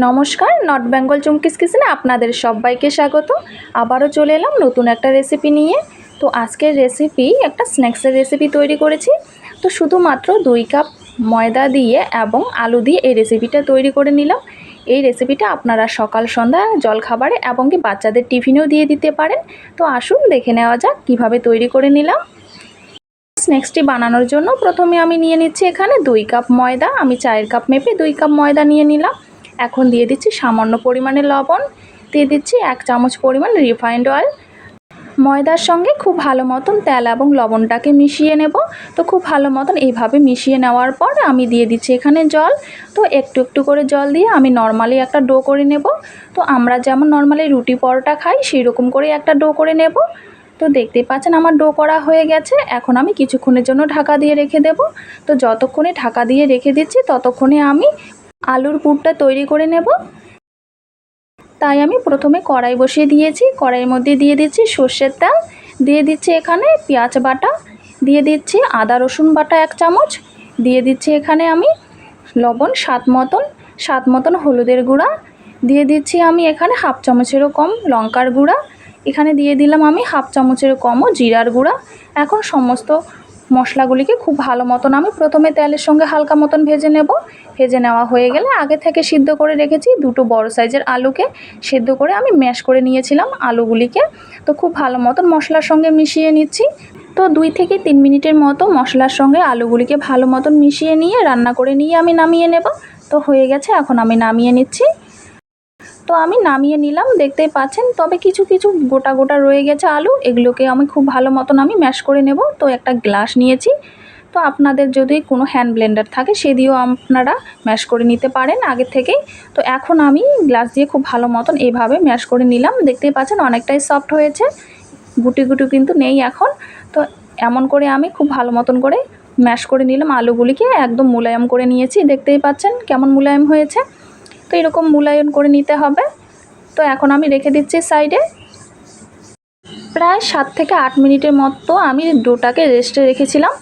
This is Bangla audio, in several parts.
নমস্কার, নর্থ বেঙ্গল চুমকিস কিচেনে আপনাদের সবাইকে স্বাগত। আবারও চলে এলাম নতুন একটা রেসিপি নিয়ে। তো আজকের রেসিপি একটা স্ন্যাক্সের রেসিপি তৈরি করেছি। তো শুধুমাত্র 2 কাপ ময়দা দিয়ে এবং আলু দিয়ে এই রেসিপিটা তৈরি করে নিলাম। এই রেসিপিটা আপনারা সকাল সন্ধ্যা জলখাবারে এবং কি বাচ্চাদের টিফিনেও দিয়ে দিতে পারেন। তো আসুন দেখে নেওয়া যাক কীভাবে তৈরি করে নিলাম। স্ন্যাক্সটি বানানোর জন্য প্রথমে আমি নিয়ে নিচ্ছি এখানে 2 কাপ ময়দা। আমি চায়ের কাপ মেপে 2 কাপ ময়দা নিয়ে নিলাম। এখন দিয়ে দিচ্ছি সামান্য পরিমাণে লবণ, দিয়ে দিচ্ছি 1 চামচ পরিমাণ রিফাইন্ড অয়েল। ময়দার সঙ্গে খুব ভালো মতন তেল এবং লবণটাকে মিশিয়ে নেব। তো খুব ভালো মতন এইভাবে মিশিয়ে নেওয়ার পর আমি দিয়ে দিচ্ছি এখানে জল। তো একটু একটু করে জল দিয়ে আমি নর্মালি একটা ডো করে নেব। তো আমরা যেমন নর্মালি রুটি পরোটা খাই সেই রকম করে একটা ডো করে নেব। তো দেখতেই পাচ্ছেন আমার ডো করা হয়ে গেছে। এখন আমি কিছুক্ষণের জন্য ঢাকা দিয়ে রেখে দেব। তো যতক্ষণে ঢাকা দিয়ে রেখে দিচ্ছি ততক্ষণে আমি আলুর পুরটা তৈরি করে নেব। তাই আমি প্রথমে কড়াই বসিয়ে দিয়েছি। কড়াইয়ের মধ্যে দিয়ে দিচ্ছি সর্ষের তেল, দিয়ে দিচ্ছি এখানে পেঁয়াজ বাটা, দিয়ে দিচ্ছি আদা রসুন বাটা 1 চামচ, দিয়ে দিচ্ছি এখানে আমি লবণ স্বাদ মতন হলুদের গুঁড়া, দিয়ে দিচ্ছি আমি এখানে 1/2 চামচেরও কম লঙ্কার গুঁড়া, এখানে দিয়ে দিলাম আমি 1/2 চামচেরও কমও জিরার গুঁড়া। এখন সমস্ত মশলাগুলিকে খুব ভালো মতন আমি প্রথমে তেলের সঙ্গে হালকা মতন ভেজে নেব। ভেজে নেওয়া হয়ে গেলে আগে থেকে সিদ্ধ করে রেখেছি 2টো বড় সাইজের আলুকে সিদ্ধ করে আমি ম্যাশ করে নিয়েছিলাম আলুগুলিকে। তো খুব ভালো মতন মশলার সঙ্গে মিশিয়ে নিচ্ছি। তো 2 থেকে 3 মিনিটের মতো মশলার সঙ্গে আলুগুলিকে ভালো মতন মিশিয়ে নিয়ে রান্না করে নিয়ে আমি নামিয়ে নেব। তো হয়ে গেছে, এখন আমি নামিয়ে নিচ্ছি। তো আমি নামিয়ে নিলাম, দেখতেই পাচ্ছেন। তবে কিছু কিছু গোটা গোটা রয়ে গেছে আলু, এগুলোকে আমি খুব ভালো মতন আমি ম্যাশ করে নেব। তো একটা গ্লাস নিয়েছি। তো আপনাদের যদি কোনো হ্যান্ড ব্লেন্ডার থাকে সে দিয়েও আপনারা ম্যাশ করে নিতে পারেন আগে থেকেই। তো এখন আমি গ্লাস দিয়ে খুব ভালো মতন এইভাবে ম্যাশ করে নিলাম। দেখতেই পাচ্ছেন অনেকটাই সফট হয়েছে, গুটি গুটি কিন্তু নেই এখন। তো এমন করে আমি খুব ভালো মতন করে ম্যাশ করে নিলাম আলুগুলিকে, একদম মোলায়েম করে নিয়েছি। দেখতেই পাচ্ছেন কেমন মোলায়েম হয়েছে। তো এরকম মূল্যায়ন করে নিতে হবে। তো এখন আমি রেখে দিচ্ছি সাইডে। প্রায় 7 থেকে 8 মিনিটের মতো আমি ডোটাকে রেস্টে রেখেছিলাম।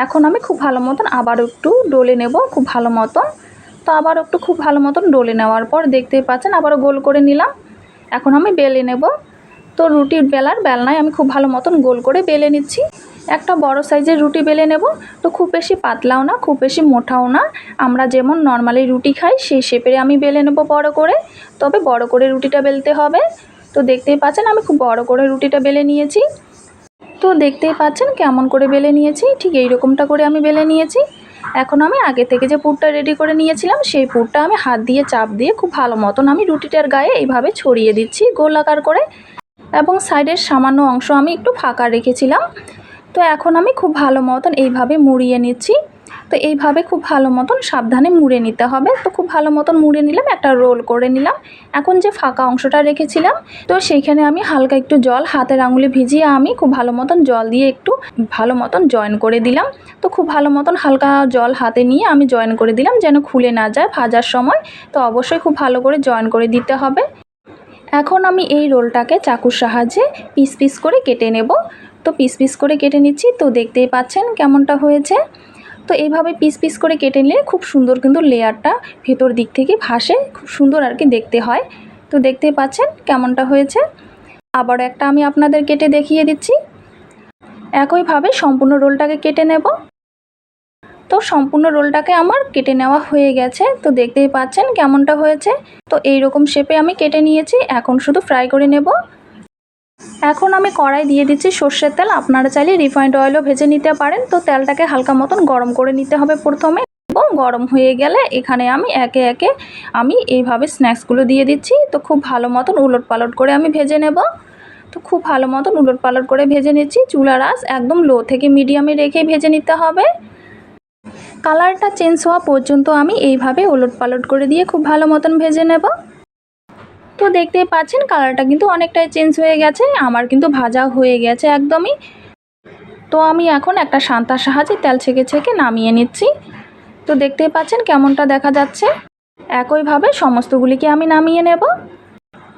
এখন আমি খুব ভালো মতন আবার একটু ডলে নেব খুব ভালো মতন। তো আবার একটু খুব ভালো মতন ডলে নেওয়ার পর দেখতেই পাচ্ছেন আবারও গোল করে নিলাম। এখন আমি বেলে নেব। তো রুটির বেলনায় আমি খুব ভালো মতন গোল করে বেলে নিচ্ছি। একটা বড় সাইজের রুটি বেলে নেব। তো খুব বেশি পাতলাও না, খুব বেশি মোটাও না, আমরা যেমন নর্মালি রুটি খাই সেই শেপের আমি বেলে নেব বড় করে। তবে বড় করে রুটিটা বেলতে হবে। তো দেখতেই পাচ্ছেন আমি খুব বড় করে রুটিটা বেলে নিয়েছি। তো দেখতেই পাচ্ছেন কেমন করে বেলে নিয়েছি, ঠিক এই রকমটা করে আমি বেলে নিয়েছি। এখন আমি আগে থেকে যে পুরটা রেডি করে নিয়েছিলাম সেই পুরটা আমি হাত দিয়ে চাপ দিয়ে খুব ভালো মতন আমি রুটিটার গায়ে এইভাবে ছড়িয়ে দিচ্ছি গোলাকার করে, এবং সাইডের সামান্য অংশ আমি একটু ফাঁকা রেখেছিলাম। তো এখন আমি খুব ভালো মতন এইভাবে মুড়িয়ে নিচ্ছি। তো এইভাবে খুব ভালো মতন সাবধানে মুড়ে নিতে হবে। তো খুব ভালো মতন মুড়ে নিলাম, একটা রোল করে নিলাম। এখন যে ফাঁকা অংশটা রেখেছিলাম তো সেইখানে আমি হালকা একটু জল হাতের আঙুলে ভিজিয়ে আমি খুব ভালো মতন জল দিয়ে একটু ভালো মতন জয়েন করে দিলাম। তো খুব ভালো মতন হালকা জল হাতে নিয়ে আমি জয়েন করে দিলাম যেন খুলে না যায় ভাজার সময়। তো অবশ্যই খুব ভালো করে জয়েন করে দিতে হবে। এখন আমি এই রোলটাকে চাকুর সাহায্যে পিস পিস করে কেটে নেব। তো পিস পিস করে কেটে নিচ্ছি। তো দেখতেই পাচ্ছেন কেমনটা হয়েছে। তো এইভাবে পিস পিস করে কেটে নিলে খুব সুন্দর কিন্তু লেয়ারটা ভেতর দিক থেকে ভাসে, খুব সুন্দর আর কি দেখতে হয়। তো দেখতেই পাচ্ছেন কেমনটা হয়েছে। আবার একটা আমি আপনাদের কেটে দেখিয়ে দিচ্ছি। একইভাবে সম্পূর্ণ রোলটাকে কেটে নেব। তো সম্পূর্ণ রোলটাকে আমার কেটে নেওয়া হয়ে গেছে। তো দেখতেই পাচ্ছেন কেমনটা হয়েছে। তো এই রকম শেপে আমি কেটে নিয়েছি। এখন শুধু ফ্রাই করে নেব। এখন আমি কড়াই দিয়ে দিচ্ছি সর্ষের তেল, আপনারা চাইলে রিফাইন্ড অয়েলও ভেজে নিতে পারেন। তো তেলটাকে হালকা মতন গরম করে নিতে হবে প্রথমে, এবং গরম হয়ে গেলে এখানে আমি একে একে আমি এইভাবে স্ন্যাক্সগুলো দিয়ে দিচ্ছি। তো খুব ভালো মতন উলট পালট করে আমি ভেজে নেব। তো খুব ভালো মতন উলট পালট করে ভেজে নিচ্ছি। চুলার আঁচ একদম লো থেকে মিডিয়ামে রেখে ভেজে নিতে হবে। কালারটা চেঞ্জ হওয়া পর্যন্ত আমি এইভাবে উলট পালট করে দিয়ে খুব ভালো মতন ভেজে নেব। তো দেখতেই পাচ্ছেন কালারটা কিন্তু অনেকটাই চেঞ্জ হয়ে গেছে, আমার কিন্তু ভাজা হয়ে গেছে একদমই। তো আমি এখন একটা সান্তার সাহায্যে তেল ছেঁকে ছেঁকে নামিয়ে নিচ্ছি। তো দেখতেই পাচ্ছেন কেমনটা দেখা যাচ্ছে। একইভাবে সমস্তগুলিকে আমি নামিয়ে নেব।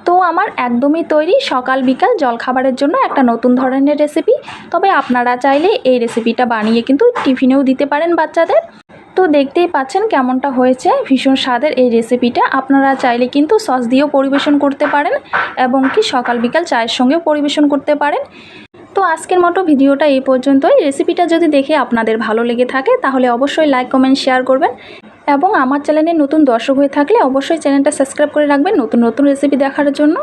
তো আমার একদমই তৈরি সকাল বিকাল জলখাবারের জন্য একটা নতুন ধরনের রেসিপি। তবে আপনারা চাইলে এই রেসিপিটা বানিয়ে কিন্তু টিফিনেও দিতে পারেন বাচ্চাদের। তো দেখতেই পাচ্ছেন কেমনটা হয়েছে, ভীষণ স্বাদের এই রেসিপিটা। আপনারা চাইলে কিন্তু সস দিয়েও পরিবেশন করতে পারেন এবং কি সকাল বিকাল চায়ের সঙ্গেও পরিবেশন করতে পারেন। তো আজকের মতো ভিডিওটা এই পর্যন্তই। রেসিপিটা যদি দেখে আপনাদের ভালো লেগে থাকে তাহলে অবশ্যই লাইক কমেন্ট শেয়ার করবেন এবং আমার চ্যানেলে নতুন দর্শক হয়ে থাকলে অবশ্যই চ্যানেলটা সাবস্ক্রাইব করে রাখবেন নতুন নতুন রেসিপি দেখার জন্য।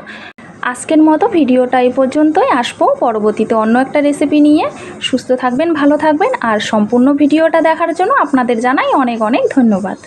আজকের মতো ভিডিওটা এই পর্যন্তই। আসবো পরবর্তীতে অন্য একটা রেসিপি নিয়ে। সুস্থ থাকবেন, ভালো থাকবেন, আর সম্পূর্ণ ভিডিওটা দেখার জন্য আপনাদের জানাই অনেক অনেক ধন্যবাদ।